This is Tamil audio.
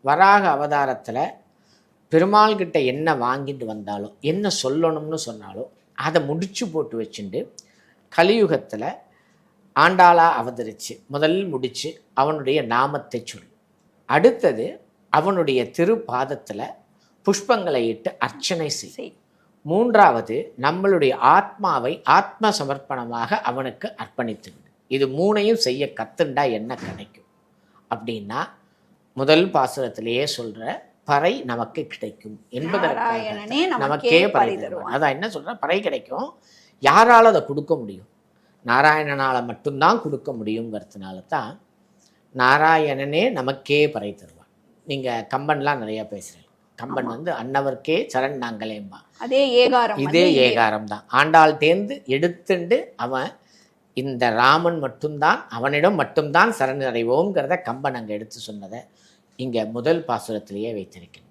வராக அவதாரத்தில் பெருமாள் கிட்ட என்ன வாங்கிட்டு வந்தாலும் என்ன சொல்லணும்னு சொன்னாலும் அதை முடிச்சு போட்டு வச்சுட்டு கலியுகத்தில் ஆண்டாளா அவதரித்து முதல் முடித்து அவனுடைய நாமத்தை சொல்லு. அடுத்தது அவனுடைய திருப்பாதத்தில் புஷ்பங்களை இட்டு அர்ச்சனை செய். மூன்றாவது நம்மளுடைய ஆத்மாவை ஆத்ம சமர்ப்பணமாக அவனுக்கு அர்ப்பணித்து விடு. இது மூணையும் செய்ய கத்துண்டா என்ன கிடைக்கும் அப்படின்னா, முதல் பாசுரத்திலேயே சொல்ற பறை நமக்கு கிடைக்கும் என்பதற்காக நமக்கே பறை தருவான். அதான் என்ன சொல்ற, பறை கிடைக்கும். யாரால் அதை கொடுக்க முடியும்? நாராயணனால் மட்டும்தான் கொடுக்க முடியுங்கிறதுனால தான் நாராயணனே நமக்கே பறை தருவான். நீங்கள் கம்பன்லாம் நிறையா பேசுகிறேன். கம்பன் வந்து அன்னவர்க்கே சரண் நாங்களேம்பா. இதே ஏகாரம் தான். ஆண்டாள் தேர்ந்து எடுத்துண்டு அவன் இந்த ராமன் மட்டும்தான், அவனிடம் மட்டும்தான் சரணடைவோங்கிறத கம்பன் அங்கே எடுத்து சொன்னதை இங்கே முதல் பாசுரத்திலேயே வைத்திருக்கின்றன.